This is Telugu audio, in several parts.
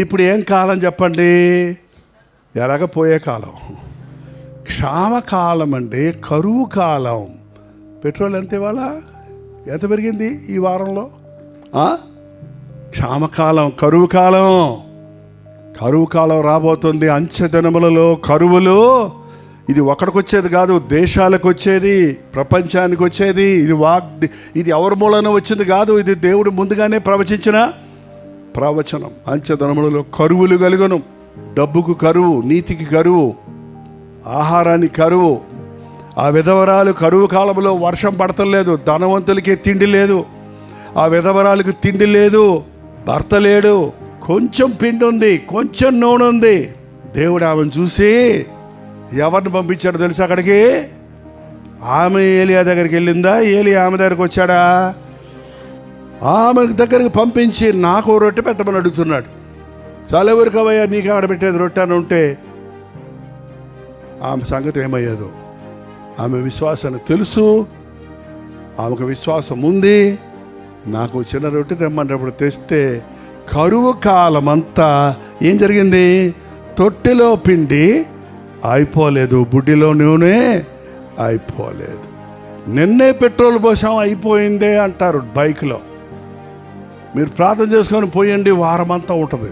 ఇప్పుడు ఏం కాలం చెప్పండి? ఎలాగపోయే కాలం, క్షామకాలం అండి, కరువు కాలం. పెట్రోల్ ఎంత ఇవాళ, ఎంత పెరిగింది ఈ వారంలో? క్షామకాలం, కరువు కాలం. కరువు కాలం రాబోతుంది. అంచె దినములలో కరువులు. ఇది ఒకడికి వచ్చేది కాదు, దేశాలకు వచ్చేది, ప్రపంచానికి వచ్చేది. ఇది ఎవరి మూలన వచ్చింది కాదు, ఇది దేవుడు ముందుగానే ప్రవచించిన ప్రవచనం. అంచె దినములలో కరువులు కలుగును. డబ్బుకు కరువు, నీతికి కరువు, ఆహారానికి కరువు. ఆ విధవరాలు కరువు కాలంలో వర్షం పడతలేదు, ధనవంతులకి తిండి లేదు. ఆ విధవరాలకు తిండి లేదు, భర్త లేడు, కొంచెం పిండి ఉంది, కొంచెం నూనె ఉంది. దేవుడు ఆమెను చూసి ఎవరిని పంపించాడో తెలుసు అక్కడికి? ఆమె ఏలియా దగ్గరికి వెళ్ళిందా, ఏలియా ఆమె దగ్గరికి వచ్చాడా? ఆమె దగ్గరికి పంపించి నాకు రొట్టె పెట్టమని అడుగుతున్నాడు. చాలా వరకు అవయ్యా నీకు ఆడబెట్టేది రొట్టె అని ఉంటే ఆమె సంగతి ఏమయ్యేదో. ఆమె విశ్వాసాన్ని తెలుసు, ఆమెకు విశ్వాసం ఉంది. నాకు చిన్న రొట్టె తెమ్మన్నప్పుడు తెస్తే కరువు కాలం అంతా ఏం జరిగింది? తొట్టెలో పిండి అయిపోలేదు, బుడ్డిలో నూనె అయిపోలేదు. నిన్నే పెట్రోల్ పోసాం అయిపోయిందే అంటారు బైక్లో. మీరు ప్రార్థన చేసుకొని పోయండి, వారమంతా ఉంటుంది.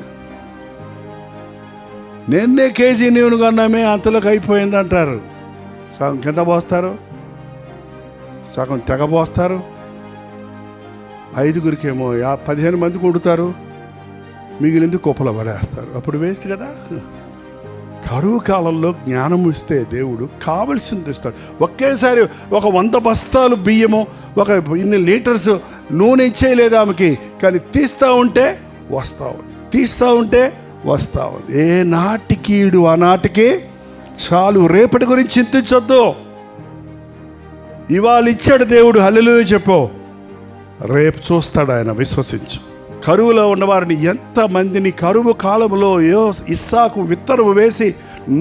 నిన్నే కేజీ నూనె కొన్నామే అంతలోకి అయిపోయింది అంటారు. సగం కింద పోస్తారు, సగం తెగ పోస్తారు. 5గురికేమో 15 మందికి వండుతారు, మిగిలింది కుప్పలో పడేస్తారు. అప్పుడు వేస్ట్ కదా. కరువు కాలంలో జ్ఞానం ఇస్తే దేవుడు కావలసింది ఇస్తాడు. ఒకేసారి ఒక 100 బస్తాలు బియ్యము, ఒక ఇన్ని లీటర్స్ నూనె ఇచ్చేయలేదు ఆమెకి. కానీ తీస్తూ ఉంటే వస్తూ ఉంది, తీస్తూ ఉంటే వస్తూ ఉంది. ఏ నాటికి ఆనాటికి చాలు, రేపటి గురించి చింతించొద్దు. ఇవాళ ఇచ్చాడు దేవుడు, హల్లెలూయా చెప్పు. రేపు చూస్తాడు ఆయన, విశ్వసించు. కరువులో ఉన్నవారిని ఎంతమందిని కరువు కాలంలో ఇస్సాకు విత్తనం వేసి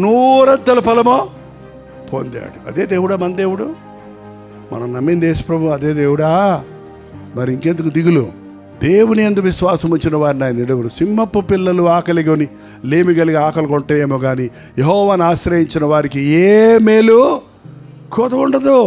100 ఫలమో పొందాడు. అదే దేవుడా మన దేవుడు? మనం నమ్మింది యేసు ప్రభు అదే దేవుడా? మరి ఇంకెందుకు దిగులు? దేవుని యందు విశ్వాసం వచ్చిన వారిని ఆయన ఎడుగుడు. సింహపు పిల్లలు ఆకలిగొని లేమి కలిగి ఆకలి కొంటేమో కానీ యెహోవాను ఆశ్రయించిన వారికి ఏ మేలు కొద ఉండదు.